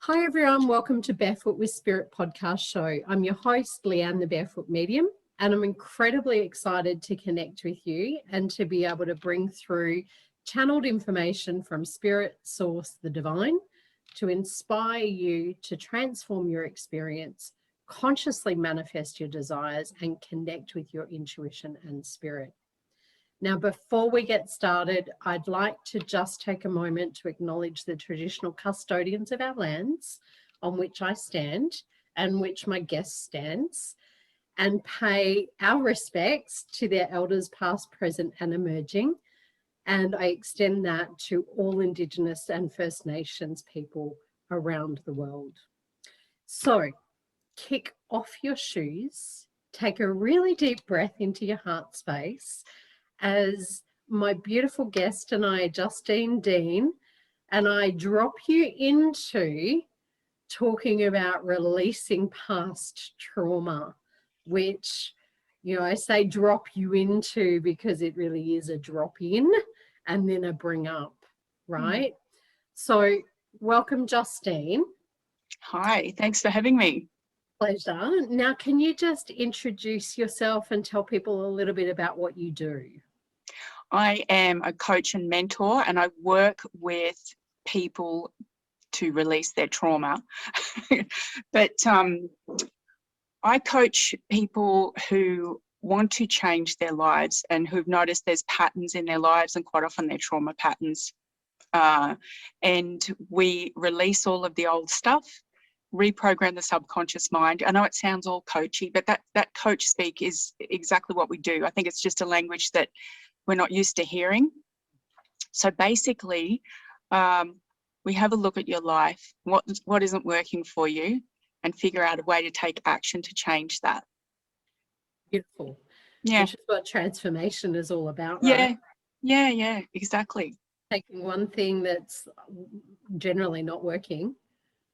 Hi everyone, welcome to Barefoot with Spirit podcast show. I'm your host, Leanne, the Barefoot Medium, and I'm incredibly excited to connect with you and to be able to bring through channeled information from Spirit, Source, the Divine, to inspire you to transform your experience, consciously manifest your desires, and connect with your intuition and spirit. Now, before we get started, I'd like to just take a moment to acknowledge the traditional custodians of our lands on which I stand and which my guest stands, and pay our respects to their elders past, present and emerging. And I extend that to all Indigenous and First Nations people around the world. So kick off your shoes, take a really deep breath into your heart space, as my beautiful guest and I, Justine Dean, and I drop you into talking about releasing past trauma, which, I say drop you into because it really is a drop in and then a bring up, right? So welcome, Justine. Hi, thanks for having me. Pleasure. Now, can you just introduce yourself and tell people a little bit about what you do? I am a coach and mentor, and I work with people to release their trauma. But I coach people who want to change their lives and who've noticed there's patterns in their lives, and quite often they're trauma patterns. And we release all of the old stuff, reprogram the subconscious mind. I know it sounds all coachy, but that coach speak is exactly what we do. I think it's just a language that we're not used to hearing. So basically, we have a look at your life, what isn't working for you, and figure out a way to take action to change that. Beautiful. Yeah. Which is what transformation is all about, right? Yeah, exactly. Taking one thing that's generally not working,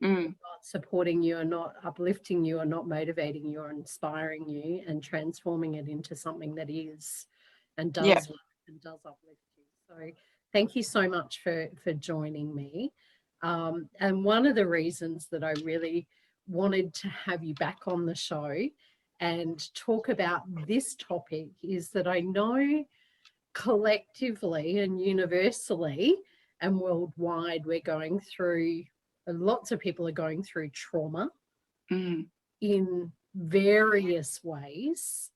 not supporting you, or not uplifting you, or not motivating you, or inspiring you, and transforming it into something that is and does work and does uplift you. So thank you so much for joining me. And one of the reasons that I really wanted to have you back on the show and talk about this topic is that I know collectively and universally and worldwide we're going through, lots of people are going through trauma in various ways,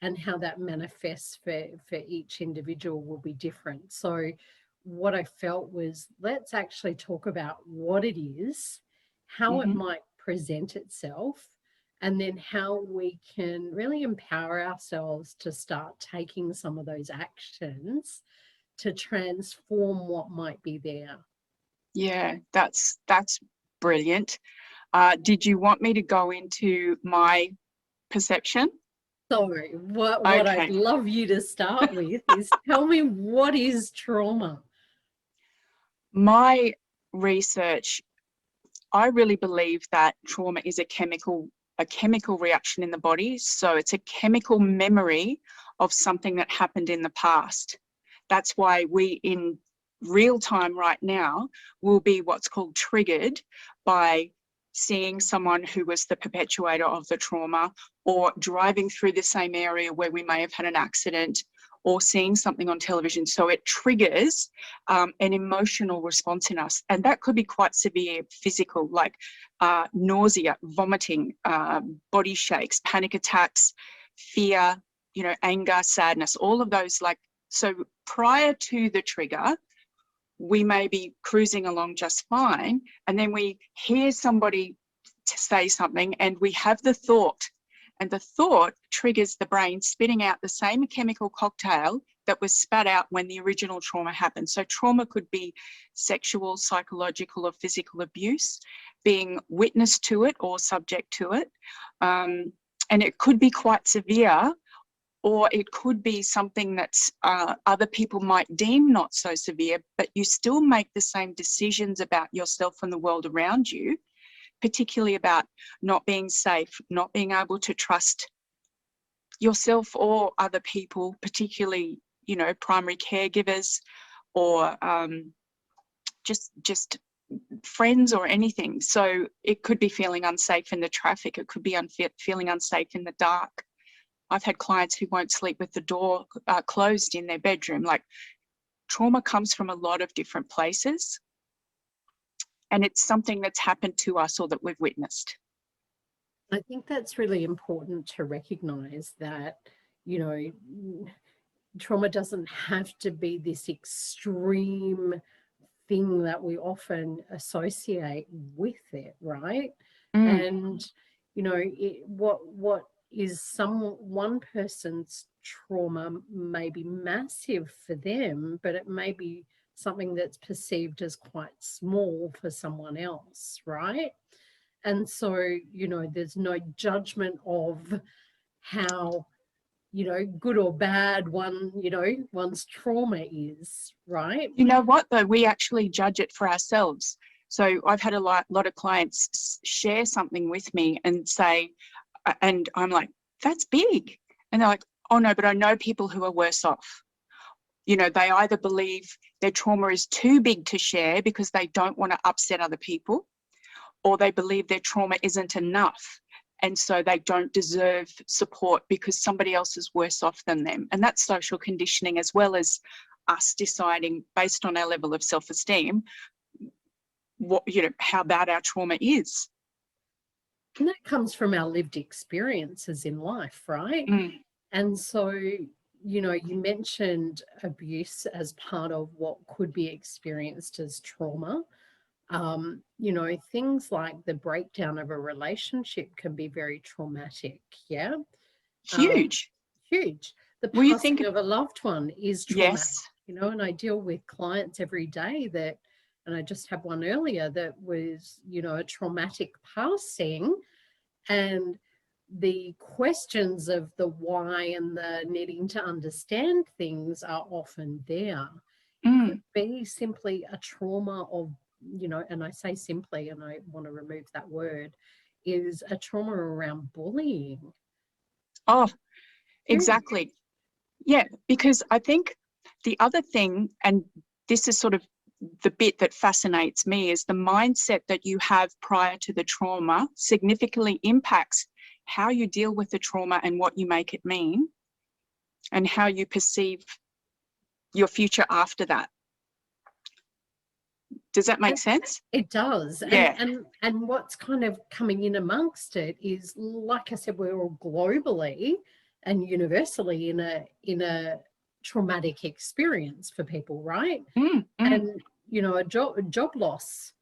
and how that manifests for each individual will be different. So what I felt was, let's actually talk about what it is, how it might present itself, and then how we can really empower ourselves to start taking some of those actions to transform what might be there. Yeah, that's brilliant. Did you want me to go into my perception? Sorry, what I'd love you to start with is tell me, what is trauma? My research, I really believe that trauma is a chemical reaction in the body. So it's a chemical memory of something that happened in the past. That's why we in real time right now will be what's called triggered by seeing someone who was the perpetuator of the trauma, or driving through the same area where we may have had an accident, or seeing something on television. So it triggers an emotional response in us. And that could be quite severe physical, like nausea, vomiting, body shakes, panic attacks, fear, anger, sadness, all of those. So prior to the trigger, we may be cruising along just fine, and then we hear somebody say something and we have the thought, and the thought triggers the brain spitting out the same chemical cocktail that was spat out when the original trauma happened. So trauma could be sexual, psychological or physical abuse, being witness to it or subject to it, and it could be quite severe, or it could be something that's other people might deem not so severe, but you still make the same decisions about yourself and the world around you, particularly about not being safe, not being able to trust yourself or other people, particularly, primary caregivers, or just friends or anything. So it could be feeling unsafe in the traffic. It could be feeling unsafe in the dark. I've had clients who won't sleep with the door closed in their bedroom. Like, trauma comes from a lot of different places, and it's something that's happened to us or that we've witnessed. I think that's really important to recognize that, you know, trauma doesn't have to be this extreme thing that we often associate with it, right? And you know, what is one person's trauma may be massive for them, but it may be something that's perceived as quite small for someone else, right? And so, you know, there's no judgment of how, you know, good or bad one's trauma is, right? You know what, though? We actually judge it for ourselves. So I've had a lot of clients share something with me and say, and I'm like, that's big. And they're like, oh no, but I know people who are worse off. You know, they either believe their trauma is too big to share because they don't want to upset other people, or they believe their trauma isn't enough, and so they don't deserve support because somebody else is worse off than them. And that's social conditioning, as well as us deciding based on our level of self-esteem what, you know, how bad our trauma is. And that comes from our lived experiences in life, right? And so, you know, you mentioned abuse as part of what could be experienced as trauma. You know, things like the breakdown of a relationship can be very traumatic. Yeah. Huge. Huge. The Well, you passing think of a loved one is traumatic. yes. You know, and I deal with clients every day that, and I just had one earlier that was, you know, a traumatic passing, and the questions of the why and the needing to understand things are often there. It could be simply a trauma of, you know, and I say simply, and I want to remove that word, is a trauma around bullying. Oh, exactly. Yeah, because I think the other thing, and this is sort of the bit that fascinates me, is the mindset that you have prior to the trauma significantly impacts how you deal with the trauma and what you make it mean, and how you perceive your future after that. Does that make sense? It does. Yeah. And what's kind of coming in amongst it is, like I said, we're all globally and universally in a traumatic experience for people, right? And you know, a job loss,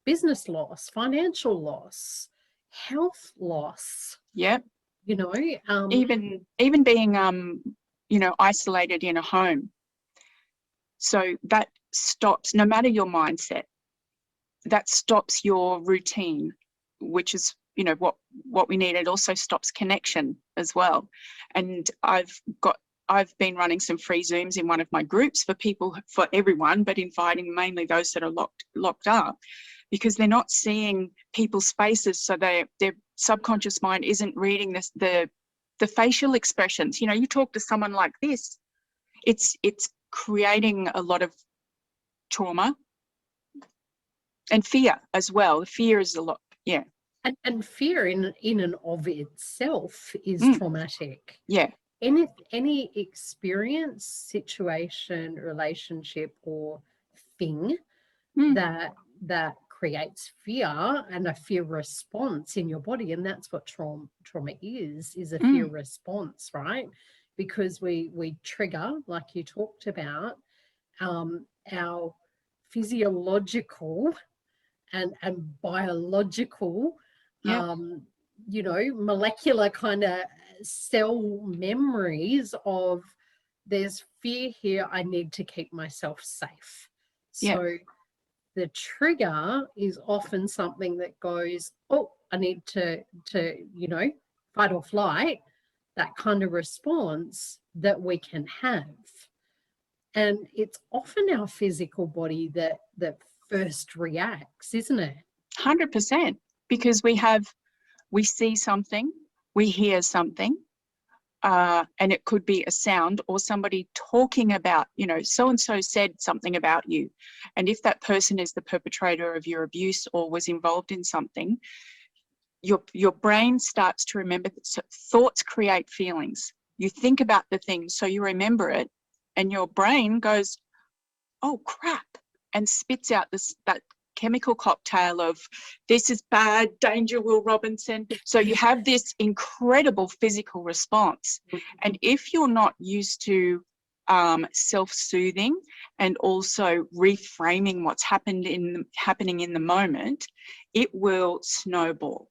business loss, financial loss, health loss. Yeah. You know, even being you know, isolated in a home. So that stops, no matter your mindset, that stops your routine, which is, you know, what we need. It also stops connection as well. And I've been running some free Zooms in one of my groups for people, for everyone, but inviting mainly those that are locked up, because they're not seeing people's faces, so their subconscious mind isn't reading the facial expressions. You know, you talk to someone like this, it's creating a lot of trauma and fear as well. Fear is a lot, yeah. and fear in and of itself is traumatic. Yeah. Any experience, situation, relationship, or thing that creates fear and a fear response in your body, and that's what trauma is a fear response, right? Because we trigger, like you talked about, our physiological and biological, you know, molecular kind of cell memories of, there's fear here, I need to keep myself safe. So the trigger is often something that goes, oh, I need to you know, fight or flight, that kind of response that we can have. And it's often our physical body that first reacts, isn't it? 100%, because we see something, we hear something, and it could be a sound or somebody talking about, you know, so-and-so said something about you. And if that person is the perpetrator of your abuse or was involved in something, your brain starts to remember that. So thoughts create feelings. You think about the thing, so you remember it, and your brain goes, oh crap, and spits out that chemical cocktail of, this is bad, danger, Will Robinson. So you have this incredible physical response. And if you're not used to self-soothing and also reframing what's happening in the moment, it will snowball.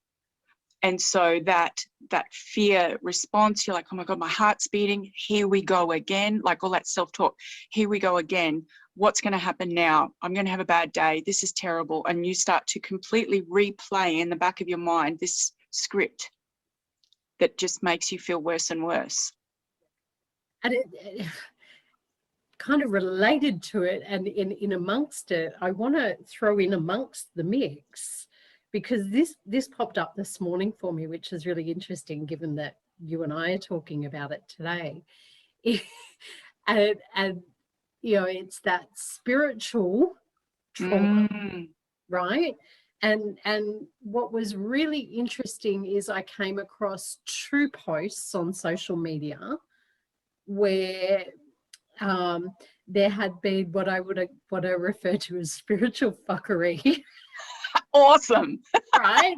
And so that fear response, you're like, oh my God, my heart's beating. Here we go again. Like all that self-talk. Here we go again. What's going to happen now? I'm going to have a bad day. This is terrible. And you start to completely replay in the back of your mind this script that just makes you feel worse and worse. And it kind of related to it, and in amongst it, I want to throw in amongst the mix, because this popped up this morning for me, which is really interesting given that you and I are talking about it today. and you know, it's that spiritual trauma, right? And what was really interesting is I came across 2 posts on social media where there had been what I refer to as spiritual fuckery. Awesome. Right?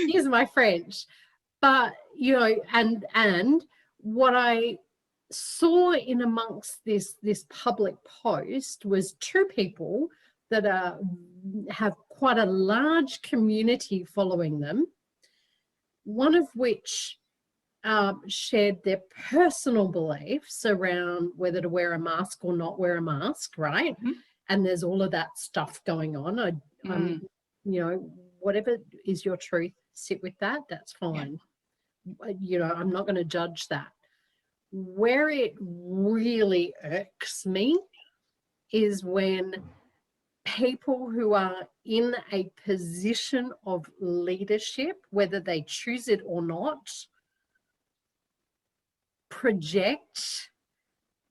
Here's my French. But, you know, and what I saw in amongst this public post was 2 people that have quite a large community following them, one of which shared their personal beliefs around whether to wear a mask or not wear a mask, right? Mm-hmm. And there's all of that stuff going on. I'm, you know, whatever is your truth, sit with that. That's fine. Yeah. You know, I'm not going to judge that. Where it really irks me is when people who are in a position of leadership, whether they choose it or not, project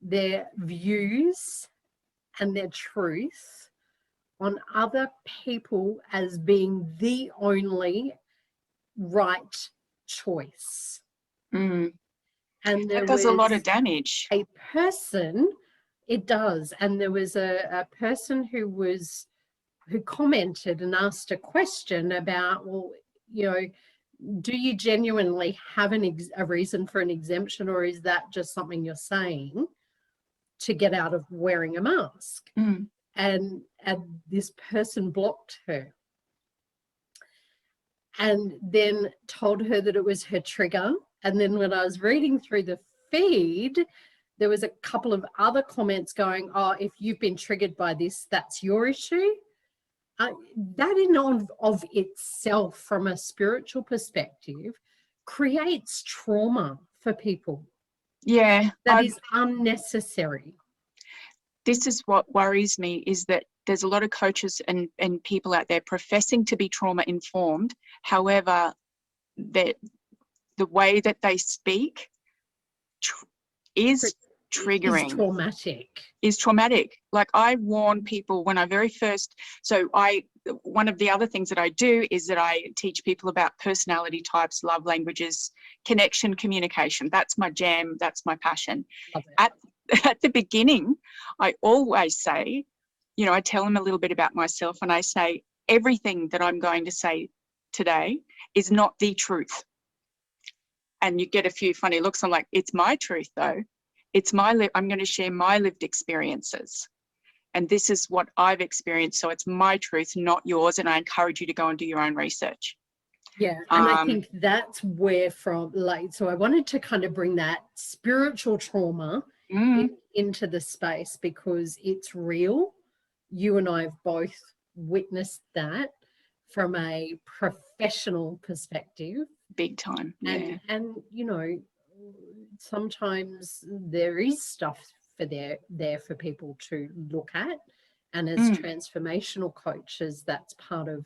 their views and their truth on other people as being the only right choice. And that does a lot of damage. A person, it does. And there was a person who commented and asked a question about, well, you know, do you genuinely have a reason for an exemption, or is that just something you're saying to get out of wearing a mask? And this person blocked her and then told her that it was her trigger. And then when I was reading through the feed, there was a couple of other comments going, oh, if you've been triggered by this, that's your issue. That in and of itself, from a spiritual perspective, creates trauma for people. Yeah. That is unnecessary. This is what worries me, is that there's a lot of coaches and people out there professing to be trauma informed. However, the way that they speak is triggering. Is traumatic. Like, I warn people when I very first, one of the other things that I do is that I teach people about personality types, love languages, connection, communication. That's my jam. That's my passion. At the beginning, I always say, you know, I tell them a little bit about myself, and I say, everything that I'm going to say today is not the truth. And you get a few funny looks. I'm like, it's my truth though. It's I'm going to share my lived experiences. And this is what I've experienced. So it's my truth, not yours. And I encourage you to go and do your own research. Yeah. And I think that's where so I wanted to kind of bring that spiritual trauma into the space, because it's real. You and I have both witnessed that from a professional perspective. Big time. Yeah. And you know, sometimes there is stuff there for people to look at. And as transformational coaches, that's part of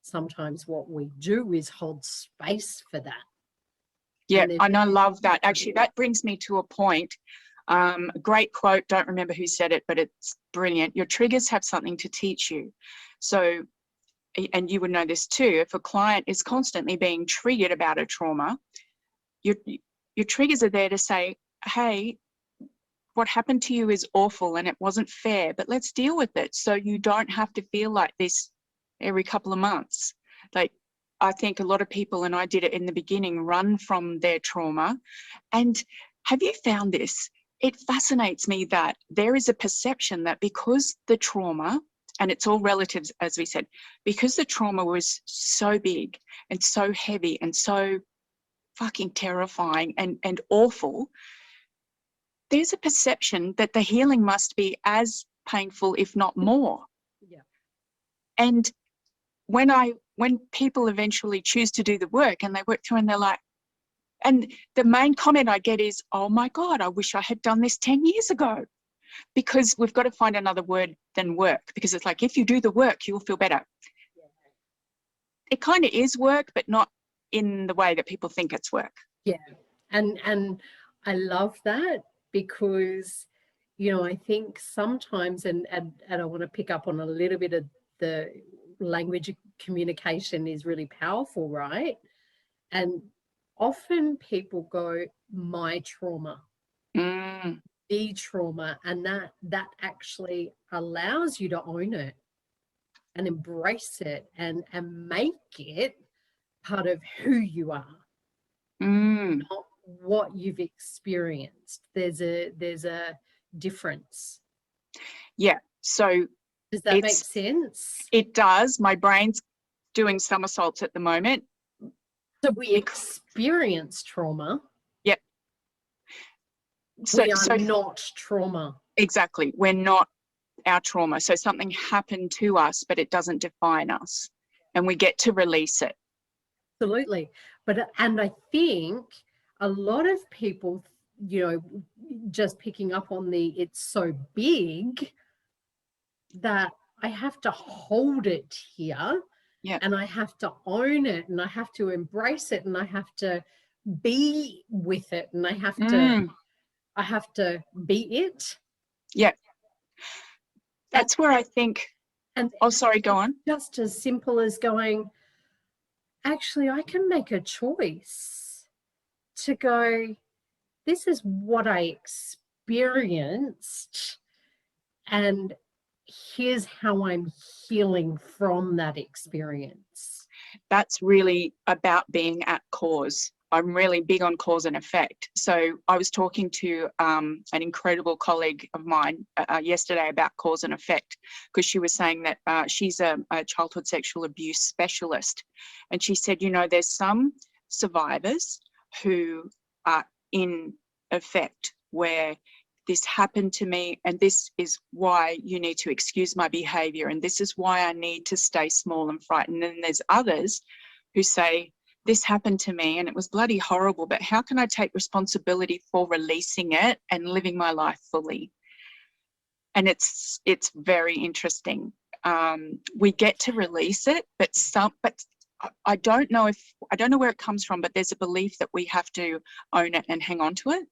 sometimes what we do, is hold space for that. Yeah, And and I love that. Actually, that brings me to a point. A great quote, don't remember who said it, but it's brilliant. Your triggers have something to teach you. So, and you would know this too, if a client is constantly being triggered about a trauma, your triggers are there to say, hey, what happened to you is awful and it wasn't fair, but let's deal with it so you don't have to feel like this every couple of months. Like, I think a lot of people, and I did it in the beginning, run from their trauma. And have you found this? It fascinates me that there is a perception that because the trauma, and it's all relatives, as we said, because the trauma was so big and so heavy and so fucking terrifying and awful, there's a perception that the healing must be as painful, if not more. Yeah. And when people eventually choose to do the work and they work through and they're like, and the main comment I get is, oh my God, I wish I had done this 10 years ago. Because we've got to find another word than work, because it's like, if you do the work, you'll feel better. Yeah. It kind of is work, but not in the way that people think it's work. Yeah. And I love that because, you know, I think sometimes, and I want to pick up on a little bit of the language communication is really powerful, right? And often people go, my trauma, the trauma, and that actually allows you to own it and embrace it and make it part of who you are, not what you've experienced. There's a difference. Yeah. So does that make sense? It does. My brain's doing somersaults at the moment. So we experience trauma. Yep. We are not trauma. Exactly. We're not our trauma. So something happened to us, but it doesn't define us. And we get to release it. Absolutely. And I think a lot of people, you know, just picking up on it's so big that I have to hold it here. Yeah. And I have to own it, and I have to embrace it, and I have to be with it, and I have to be it. Yeah. That's where I think, and oh, sorry, go on. Just as simple as going, actually, I can make a choice to go, this is what I experienced, and here's how I'm healing from that experience. That's really about being at cause. I'm really big on cause and effect. So I was talking to an incredible colleague of mine yesterday about cause and effect, because she was saying that she's a childhood sexual abuse specialist. And she said, you know, there's some survivors who are in effect where this happened to me and this is why you need to excuse my behavior and this is why I need to stay small and frightened. And there's others who say, this happened to me and it was bloody horrible, but how can I take responsibility for releasing it and living my life fully? And it's very interesting. We get to release it, but I don't know where it comes from, but there's a belief that we have to own it and hang on to it.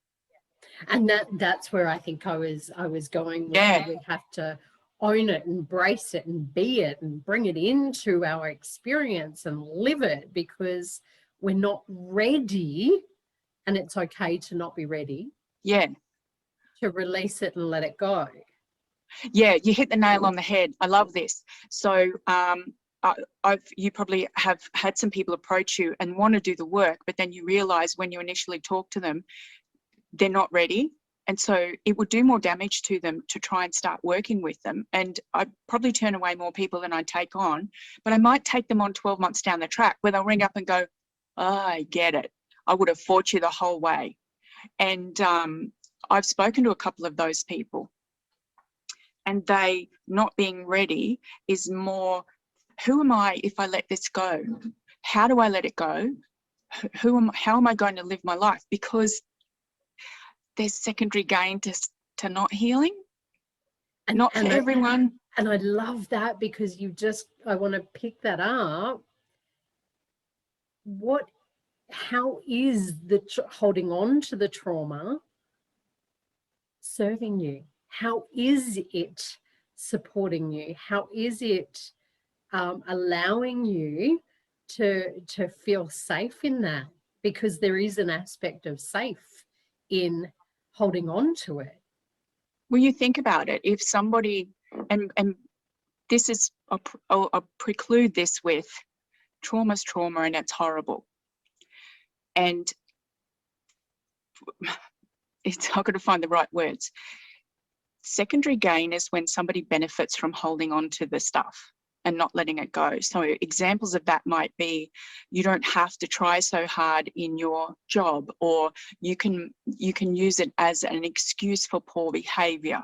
And that's where I think I was going with. Yeah. We have to own it, embrace it, and be it, and bring it into our experience and live it, because we're not ready, and it's okay to not be ready. Yeah. To release it and let it go. Yeah, you hit the nail on the head. I love this. So you probably have had some people approach you and want to do the work, but then you realize when you initially talk to them, they're not ready. And so it would do more damage to them to try and start working with them. And I'd probably turn away more people than I take on, but I might take them on 12 months down the track where they'll ring up and go, oh, I get it. I would have fought you the whole way. And I've spoken to a couple of those people, and they not being ready is more, who am I if I let this go? How do I let it go? How am I going to live my life? Because there's secondary gain to not healing, and not for everyone. And I love that, because I want to pick that up. What how is the holding on to the trauma serving you? How is it supporting you? How is it allowing you to feel safe in that? Because there is an aspect of safe in holding on to it. Well, you think about it, if somebody, and this is, I'll preclude this with trauma's trauma and it's horrible. And I've got to find the right words. Secondary gain is when somebody benefits from holding on to the stuff and not letting it go. So examples of that might be, you don't have to try so hard in your job, or you can use it as an excuse for poor behavior,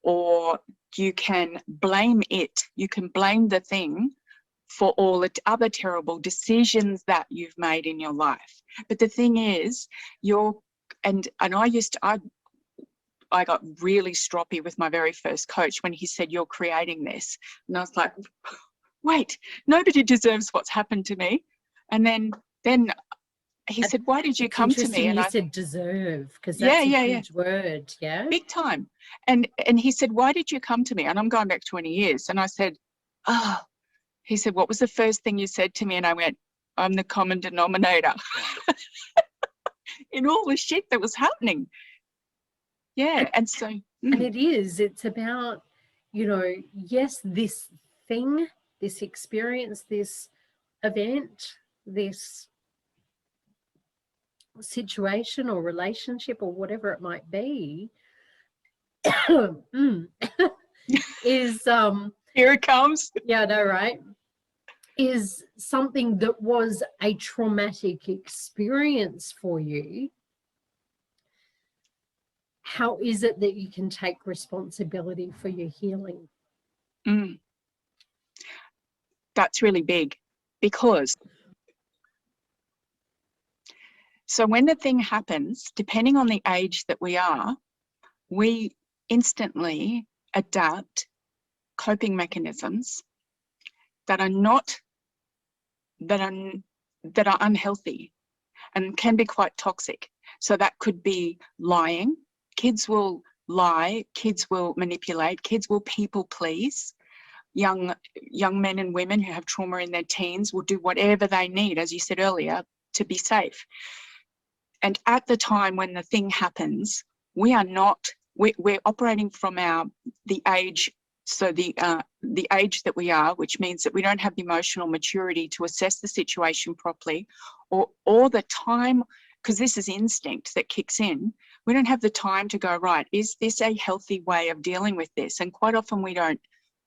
or you can blame it. You can blame the thing for all the other terrible decisions that you've made in your life. But the thing is, I got really stroppy with my very first coach when he said, "You're creating this." And I was like, wait, nobody deserves what's happened to me. And then he said, "Why did you come to me?" And I said deserve, because that's a huge word. Yeah. Big time. And he said, "Why did you come to me?" And I'm going back 20 years. And I said, "Oh," he said, "What was the first thing you said to me?" And I went, "I'm the common denominator." In all the shit that was happening. Yeah. And so and it's about, yes, this thing, this experience, this event, this situation or relationship or whatever it might be, is here it comes. Yeah, I know, right? Is something that was a traumatic experience for you. How is it that you can take responsibility for your healing? That's really big, because so when the thing happens, depending on the age that we are, we instantly adapt coping mechanisms that are unhealthy and can be quite toxic. So that could be lying. Kids will lie, kids will manipulate, kids will people please. Young men and women who have trauma in their teens will do whatever they need, as you said earlier, to be safe. And at the time when the thing happens, we're operating from the age. So the age that we are, which means that we don't have the emotional maturity to assess the situation properly, or the time, because this is instinct that kicks in. We don't have the time to go, right, is this a healthy way of dealing with this? And quite often we don't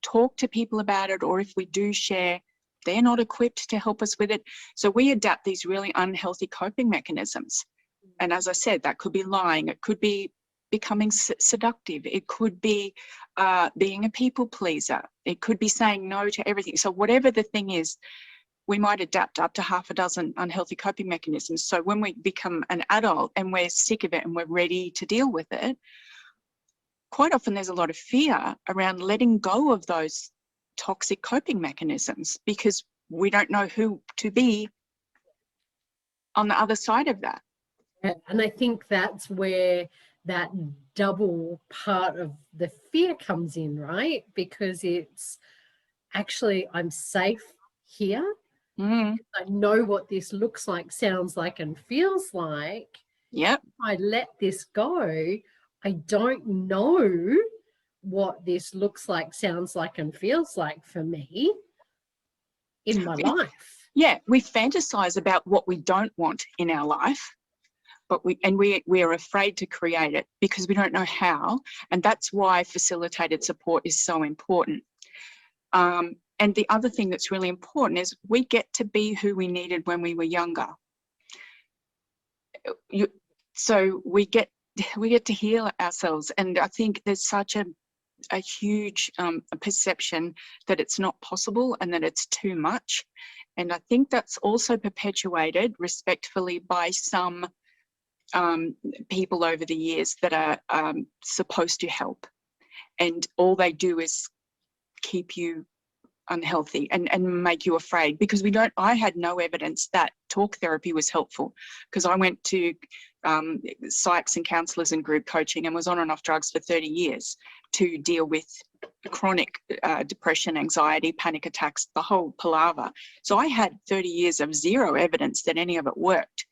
talk to people about it, or if we do share, they're not equipped to help us with it. So we adapt these really unhealthy coping mechanisms. And as I said, that could be lying, it could be becoming seductive, it could be being a people pleaser, it could be saying no to everything. So whatever the thing is, we might adapt up to half a dozen unhealthy coping mechanisms. So when we become an adult and we're sick of it and we're ready to deal with it, quite often there's a lot of fear around letting go of those toxic coping mechanisms, because we don't know who to be on the other side of that. And I think that's where that double part of the fear comes in, right? Because it's actually, I'm safe here. I know what this looks like, sounds like, and feels like. Yep. If I let this go, I don't know what this looks like, sounds like, and feels like for me in my life. Yeah, we fantasize about what we don't want in our life, but we are afraid to create it because we don't know how, and that's why facilitated support is so important. And the other thing that's really important is we get to be who we needed when we were younger. So we get to heal ourselves, and I think there's such a huge perception that it's not possible and that it's too much. And I think that's also perpetuated respectfully by some people over the years that are supposed to help, and all they do is keep you unhealthy and make you afraid, because I had no evidence that talk therapy was helpful, because I went to psychs and counsellors and group coaching and was on and off drugs for 30 years to deal with chronic depression, anxiety, panic attacks, the whole palaver. So I had 30 years of zero evidence that any of it worked.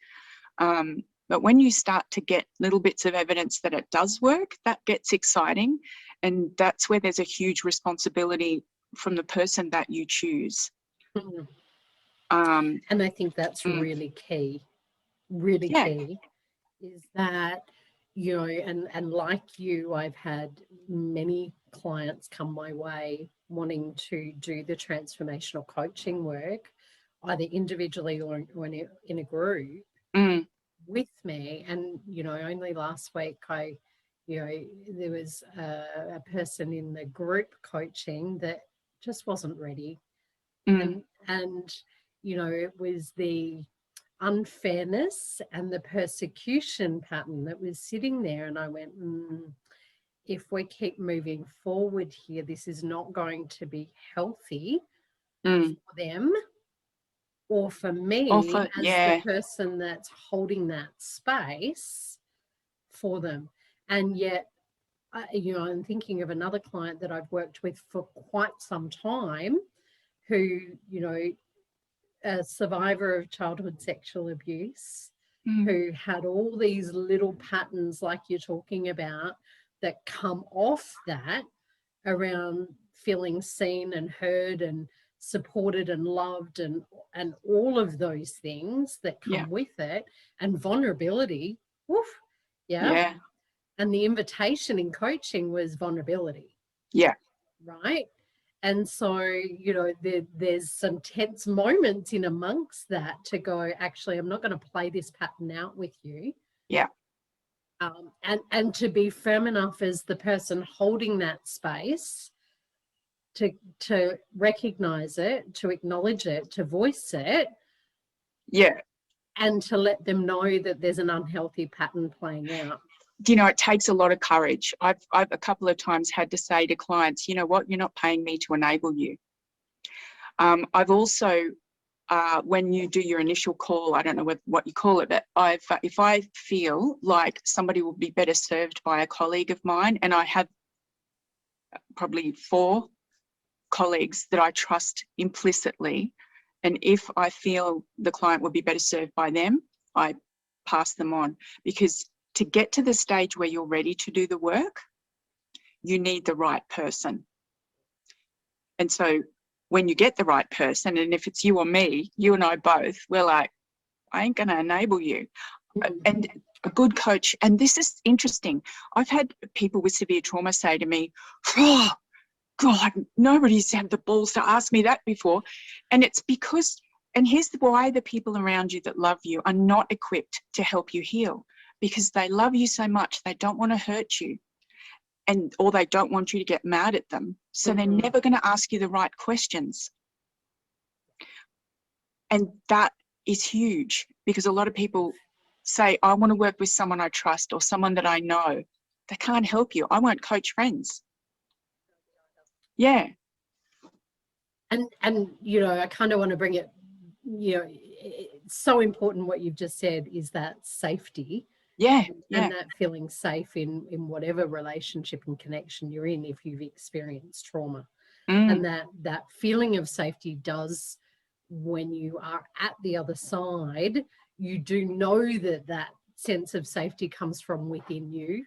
But when you start to get little bits of evidence that it does work, that gets exciting. And that's where there's a huge responsibility from the person that you choose. Mm. And I think that's really key, key, is that, you know, and like you, I've had many clients come my way wanting to do the transformational coaching work, either individually or in a group with me. And, you know, only last week there was a person in the group coaching that just wasn't ready. And you know, it was the unfairness and the persecution pattern that was sitting there. And I went, if we keep moving forward here, this is not going to be healthy for them or for me as the person that's holding that space for them. And yet, you know, I'm thinking of another client that I've worked with for quite some time who, you know, a survivor of childhood sexual abuse, who had all these little patterns like you're talking about that come off that around feeling seen and heard and supported and loved and all of those things that come with it, and vulnerability. Woof, and the invitation in coaching was vulnerability. Right. And so, you know, there's some tense moments in amongst that to go, actually, I'm not going to play this pattern out with you. And to be firm enough as the person holding that space to recognize it, to acknowledge it, to voice it. And to let them know that there's an unhealthy pattern playing out. You know, it takes a lot of courage. I've a couple of times had to say to clients, you know what, you're not paying me to enable you. I've also, when you do your initial call, I don't know what you call it, but if I feel like somebody will be better served by a colleague of mine, and I have probably 4 colleagues that I trust implicitly, and if I feel the client would be better served by them, I pass them on. Because to get to the stage where you're ready to do the work, you need the right person. And so when you get the right person, and if it's you or me, you and I both, we're like, I ain't going to enable you. And a good coach, and this is interesting, I've had people with severe trauma say to me, oh, God, nobody's had the balls to ask me that before. And it's because, and here's why: the people around you that love you are not equipped to help you heal, because they love you so much, they don't want to hurt you, or they don't want you to get mad at them. So they're never going to ask you the right questions. And that is huge, because a lot of people say, I want to work with someone I trust or someone that I know. They can't help you. I won't coach friends. And you know, I kind of want to bring it, you know, it's so important what you've just said, is that safety. And that feeling safe in whatever relationship and connection you're in if you've experienced trauma. And that feeling of safety does, when you are at the other side, you do know that sense of safety comes from within you.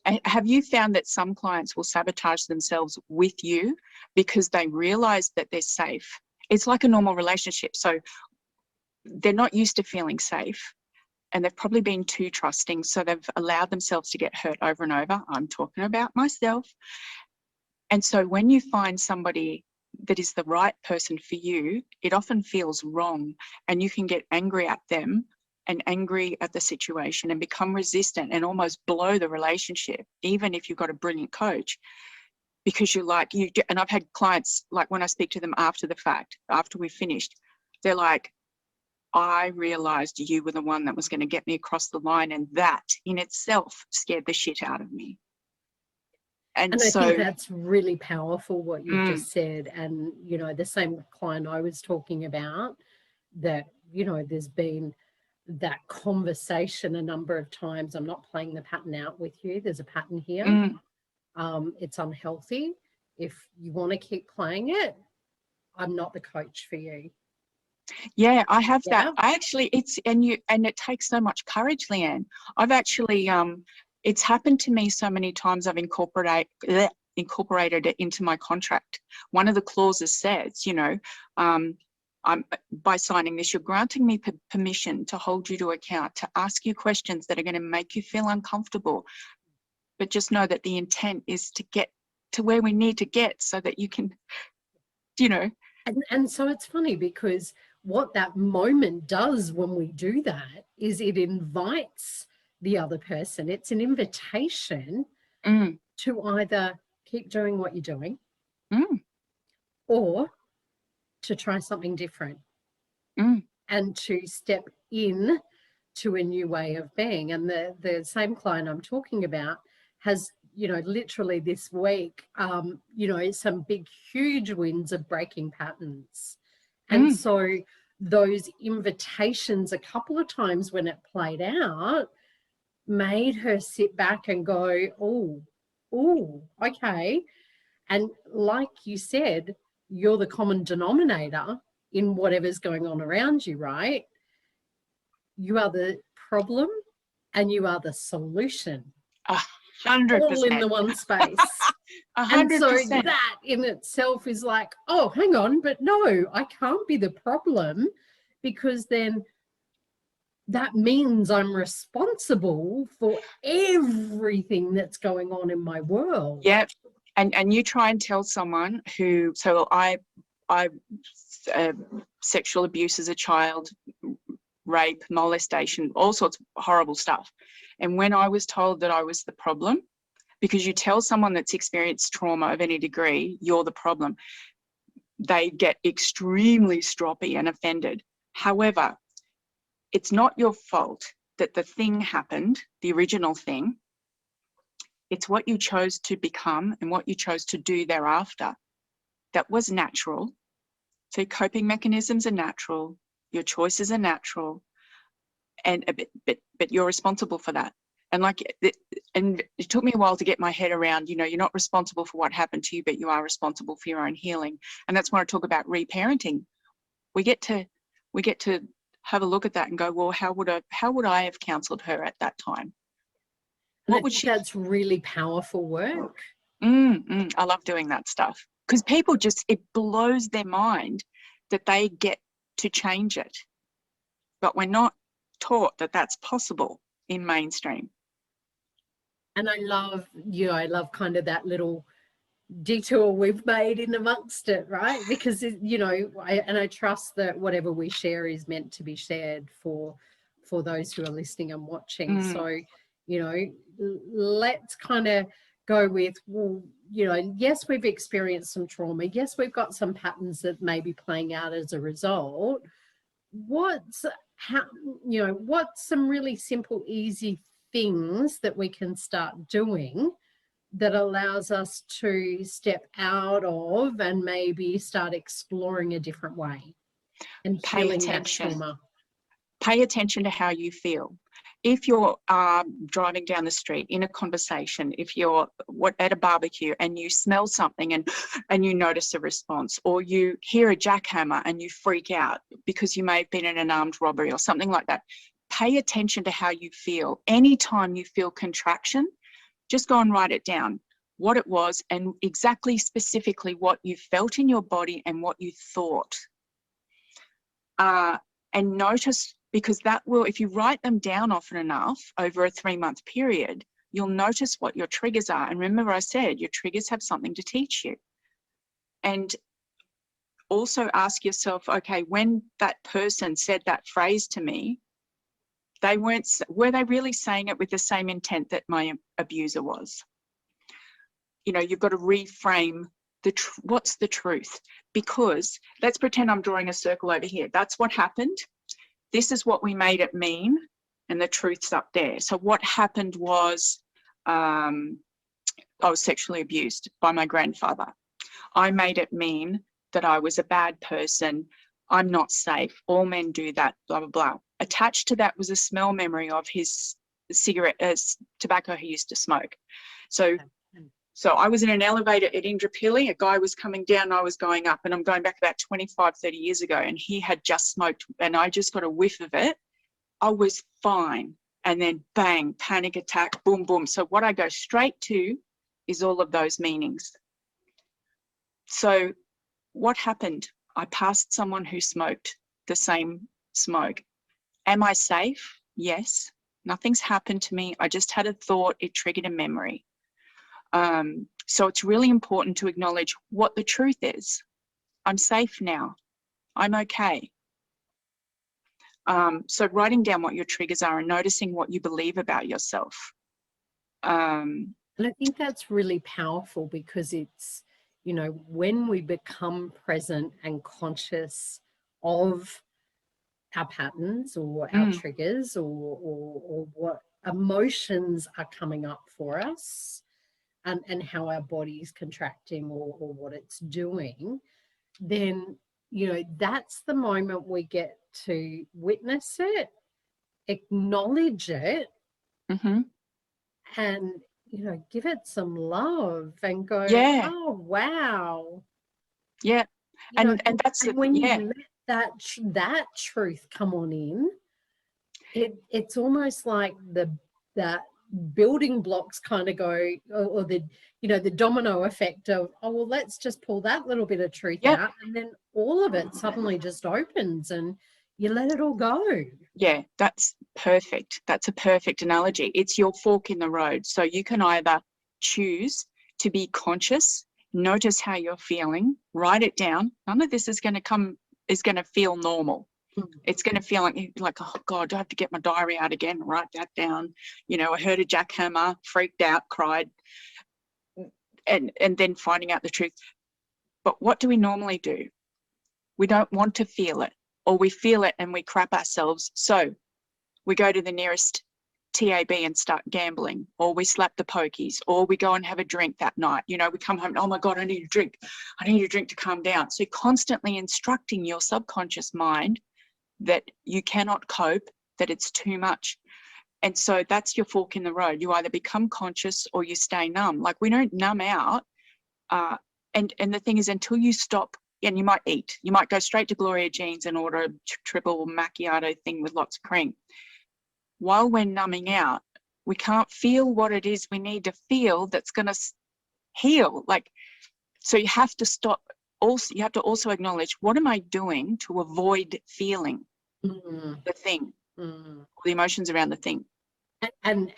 And have you found that some clients will sabotage themselves with you because they realize that they're safe? It's like a normal relationship. So they're not used to feeling safe, and they've probably been too trusting. So they've allowed themselves to get hurt over and over. I'm talking about myself. And so when you find somebody that is the right person for you, it often feels wrong, and you can get angry at them and angry at the situation and become resistant and almost blow the relationship, even if you've got a brilliant coach, because you're like, and I've had clients, like when I speak to them after the fact, after we've finished, they're like, I realized you were the one that was going to get me across the line, and that in itself scared the shit out of me. And I so, think that's really powerful what you've mm, just said. And, the same client I was talking about, that, there's been that conversation a number of times. I'm not playing the pattern out with you. There's a pattern here. mm, It's unhealthy. If you want to keep playing it, I'm not the coach for you. yeah, I have Yeah. that. I actually, and it takes so much courage, Leanne. I've actually, it's happened to me so many times. I've incorporated it into my contract. One of the clauses says, by signing this, you're granting me permission to hold you to account, to ask you questions that are going to make you feel uncomfortable. But just know that the intent is to get to where we need to get so that you can, And so it's funny, because what that moment does when we do that is it invites the other person. It's an invitation to either keep doing what you're doing or to try something different and to step in to a new way of being. And the same client I'm talking about has, literally this week, some big, huge wins of breaking patterns. And so those invitations a couple of times when it played out made her sit back and go, oh, okay. And like you said, you're the common denominator in whatever's going on around you, right? You are the problem and you are the solution. 100%. All in the one space. 100%. And so that in itself is like, oh, hang on, but no, I can't be the problem, because then that means I'm responsible for everything that's going on in my world. Yeah. And you try and tell someone who, so I sexual abuse as a child, rape, molestation, all sorts of horrible stuff. And when I was told that I was the problem, because you tell someone that's experienced trauma of any degree, you're the problem, they get extremely stroppy and offended. However, it's not your fault that the thing happened, the original thing. It's what you chose to become and what you chose to do thereafter. That was natural. So coping mechanisms are natural. Your choices are natural. And but you're responsible for that. And it took me a while to get my head around, you're not responsible for what happened to you, but you are responsible for your own healing. And that's when I talk about reparenting. We get to have a look at that and go, well, how would I have counseled her at that time? What would she? That's really powerful work. I love doing that stuff, because people it blows their mind that they get to change it. But we're not taught that that's possible in mainstream. And I love kind of that little detour we've made in amongst it, right? Because I trust that whatever we share is meant to be shared for those who are listening and watching. So let's kind of go with, well, yes, we've experienced some trauma, yes, we've got some patterns that may be playing out as a result. What's some really simple, easy things that we can start doing that allows us to step out of and maybe start exploring a different way and healing that trauma? Pay attention to how you feel. If you're driving down the street in a conversation, if you're at a barbecue and you smell something and you notice a response, or you hear a jackhammer and you freak out because you may have been in an armed robbery or something like that, pay attention to how you feel. Anytime you feel contraction, just go and write it down, what it was and exactly specifically what you felt in your body and what you thought. And notice, because that will, if you write them down often enough over a 3-month period, you'll notice what your triggers are. And remember, I said your triggers have something to teach you. And also ask yourself, okay, when that person said that phrase to me, were they really saying it with the same intent that my abuser was? You've got to reframe what's the truth? Because let's pretend I'm drawing a circle over here. That's what happened. This is what we made it mean, and the truth's up there. So what happened was I was sexually abused by my grandfather. I made it mean that I was a bad person. I'm not safe. All men do that, blah, blah, blah. Attached to that was a smell memory of his cigarette, tobacco he used to smoke. So I was in an elevator at Indooroopilly. A guy was coming down, I was going up, and I'm going back about 25, 30 years ago, and he had just smoked, and I just got a whiff of it. I was fine. And then bang, panic attack, boom, boom. So what I go straight to is all of those meanings. So what happened? I passed someone who smoked the same smoke. Am I safe? Yes. Nothing's happened to me. I just had a thought. It triggered a memory. So it's really important to acknowledge what the truth is. I'm safe now. I'm okay. So writing down what your triggers are and noticing what you believe about yourself. And I think that's really powerful, because it's, you know, when we become present and conscious of our patterns or our triggers or what emotions are coming up for us, and how our body's contracting or what it's doing, then, you know, that's the moment we get to witness it, acknowledge it, and, you know, give it some love and go, oh, wow. Yeah. And that's when you let that truth come on in, it's almost like that building blocks kind of go, or the, you know, the domino effect of, oh, well, let's just pull that little bit of truth out, and then all of it suddenly just opens and you let it all go. Yeah, that's perfect. That's a perfect analogy. It's your fork in the road. So you can either choose to be conscious, notice how you're feeling, write it down. None of this is going to feel normal. It's going to feel like, oh God, do I have to get my diary out again, write that down? You know, I heard a jackhammer, freaked out, cried, and then finding out the truth. But what do we normally do? We don't want to feel it, or we feel it and we crap ourselves. So we go to the nearest TAB and start gambling, or we slap the pokies, or we go and have a drink that night. You know, we come home, oh my God, I need a drink. I need a drink to calm down. So constantly instructing your subconscious mind that you cannot cope, that it's too much. And so that's your fork in the road. You either become conscious or you stay numb. Like, we don't numb out. And the thing is, until you stop, and you might eat, you might go straight to Gloria Jean's and order a triple macchiato thing with lots of cream. While we're numbing out, we can't feel what it is we need to feel that's going to heal. Like, so you have to stop. Also, you have to also acknowledge, what am I doing to avoid feeling the thing, the emotions around the thing? And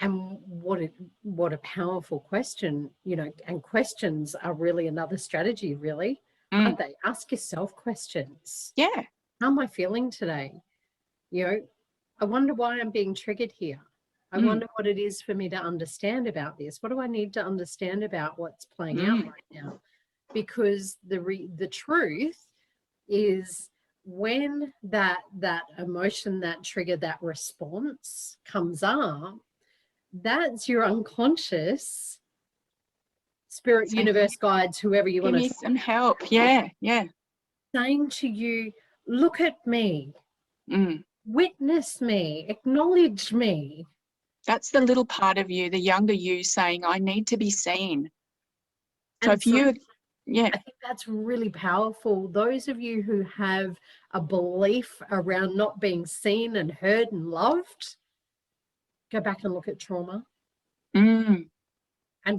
what a powerful question, you know, and questions are really another strategy, really, aren't they? Ask yourself questions. Yeah. How am I feeling today? You know, I wonder why I'm being triggered here. I wonder what it is for me to understand about this. What do I need to understand about what's playing out right now? Because the truth is, when that emotion, that trigger, that response comes up, that's your unconscious spirit, universe, guides, whoever you want to. Give me some help. Yeah. Saying to you, look at me, witness me, acknowledge me. That's the little part of you, the younger you, saying, I need to be seen. So And if you, I think that's really powerful. Those of you who have a belief around not being seen and heard and loved, go back and look at trauma and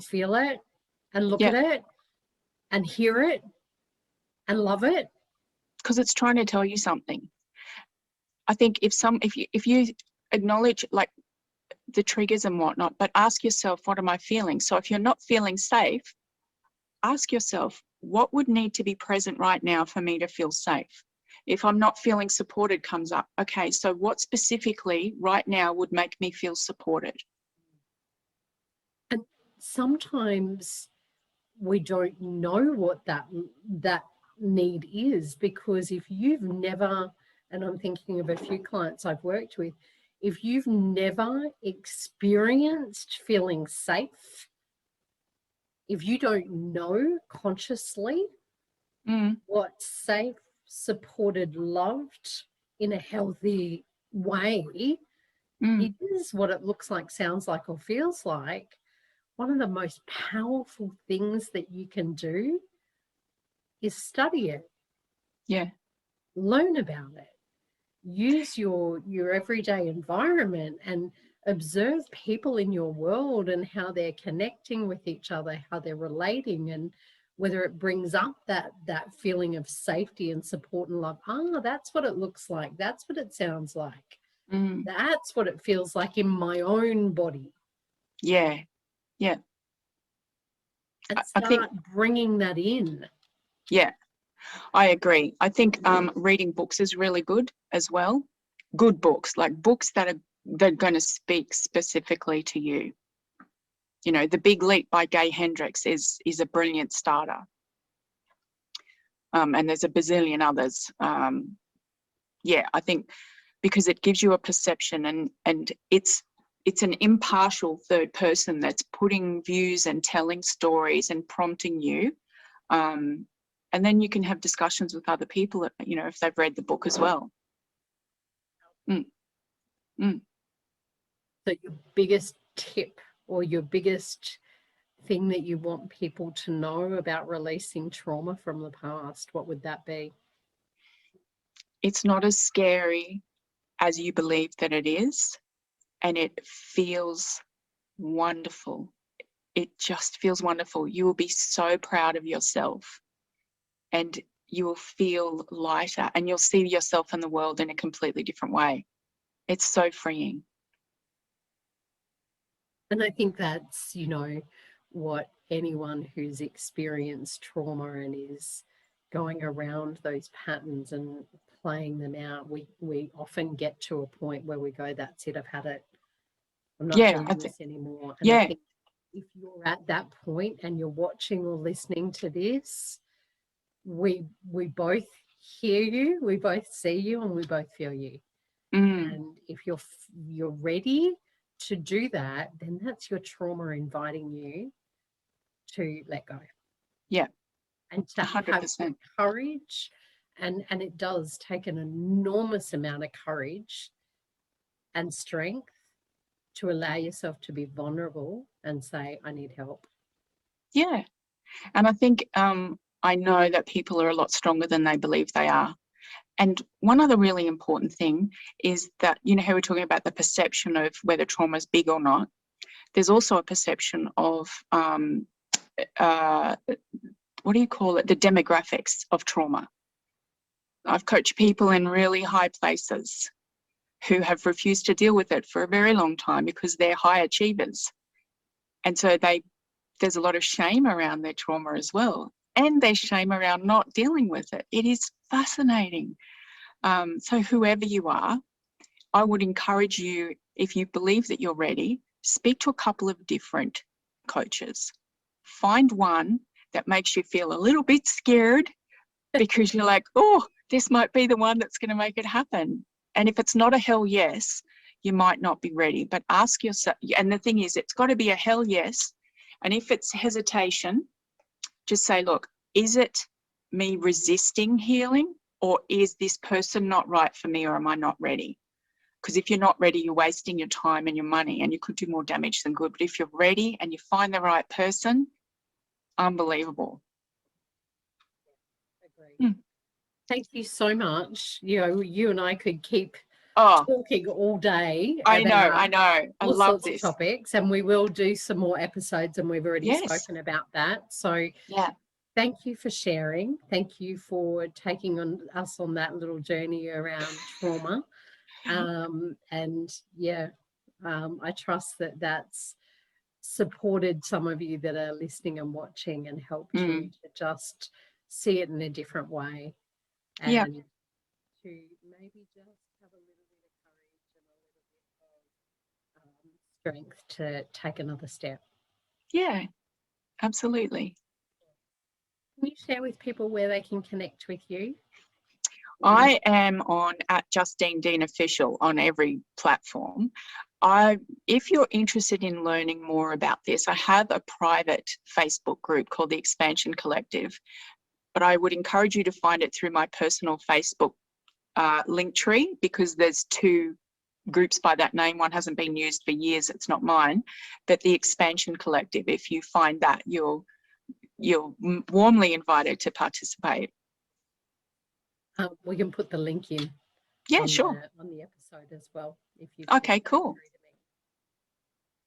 feel it and look at it and hear it and love it. Because it's trying to tell you something. I think if you acknowledge, like, the triggers and whatnot, but ask yourself, what am I feeling? So if you're not feeling safe, ask yourself, what would need to be present right now for me to feel safe? If I'm not feeling supported comes up, okay, so what specifically right now would make me feel supported? And sometimes we don't know what that need is, because if you've never, and I'm thinking of a few clients I've worked with, if you've never experienced feeling safe, if you don't know consciously what's safe, supported, loved in a healthy way, it is what it looks like, sounds like, or feels like. One of the most powerful things that you can do is study it. Yeah. Learn about it. Use your everyday environment and observe people in your world and how they're connecting with each other, how they're relating, and whether it brings up that feeling of safety and support and love. That's what it looks like. That's what it sounds like. That's what it feels like in my own body. Yeah. Yeah. And I think, bringing that in. yeah, I agree. I think reading books is really good as well. Good books, like books that are going to speak specifically to you. You know, The Big Leap by Gay Hendricks is a brilliant starter. And there's a bazillion others. Yeah, I think because it gives you a perception, and it's an impartial third person that's putting views and telling stories and prompting you. And then you can have discussions with other people, you know, if they've read the book as well. So your biggest tip or your biggest thing that you want people to know about releasing trauma from the past, what would that be? It's not as scary as you believe that it is, and it feels wonderful. It just feels wonderful. You will be so proud of yourself, and you will feel lighter, and you'll see yourself in the world in a completely different way. It's so freeing. And I think that's, you know, what anyone who's experienced trauma and is going around those patterns and playing them out, we often get to a point where we go, that's it, I've had it. I'm not doing this anymore. And I think if you're at that point and you're watching or listening to this, we both hear you, we both see you, and we both feel you. And if you're ready to do that, then that's your trauma inviting you to let go. Yeah. And to 100%. have courage. And it does take an enormous amount of courage and strength to allow yourself to be vulnerable and say, I need help. Yeah. And I think I know that people are a lot stronger than they believe they are. And one other really important thing is that, you know, how we're talking about the perception of whether trauma is big or not, there's also a perception of, what do you call it, the demographics of trauma. I've coached people in really high places who have refused to deal with it for a very long time because they're high achievers. And so there's a lot of shame around their trauma as well. And there's shame around not dealing with it. It is fascinating. So whoever you are, I would encourage you, if you believe that you're ready, speak to a couple of different coaches. Find one that makes you feel a little bit scared because you're like, oh, this might be the one that's going to make it happen. And if it's not a hell yes, you might not be ready. But ask yourself, and the thing is, it's got to be a hell yes. And if it's hesitation, just say, look, is it me resisting healing, or is this person not right for me, or am I not ready? Because if you're not ready, you're wasting your time and your money, and you could do more damage than good. But if you're ready and you find the right person, unbelievable. Agreed. Thank you so much. You know, you and I could keep talking all day. I know. I all love sorts this. of topics, and we will do some more episodes, and we've already spoken about that. So yeah, thank you for sharing. Thank you for taking us on that little journey around trauma. And yeah, I trust that that's supported some of you that are listening and watching and helped you to just see it in a different way. And to maybe just have a little bit of courage and a little bit of strength to take another step. Yeah, absolutely. Can you share with people where they can connect with you? I am on at Justine Dean Official on every platform. If you're interested in learning more about this, I have a private Facebook group called the Expansion Collective, but I would encourage you to find it through my personal Facebook link tree, because there's two groups by that name. One hasn't been used for years, it's not mine, but the Expansion Collective, if you find that, you're warmly invited to participate. We can put the link in on the episode as well. If you okay, cool.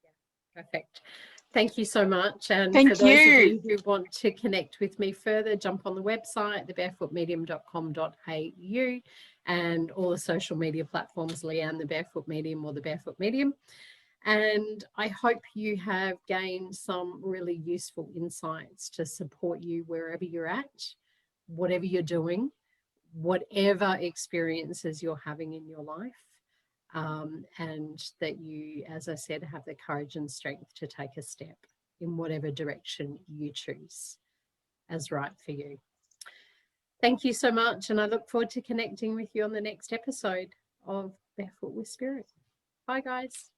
Yeah, perfect. Thank you so much. And Thank for those of you who want to connect with me further, jump on the website, thebarefootmedium.com.au, and all the social media platforms, Leanne the Barefoot Medium or the Barefoot Medium. And I hope you have gained some really useful insights to support you wherever you're at, whatever you're doing, whatever experiences you're having in your life. And that you, as I said, have the courage and strength to take a step in whatever direction you choose as right for you. Thank you so much, and I look forward to connecting with you on the next episode of Barefoot with Spirit. Bye, guys.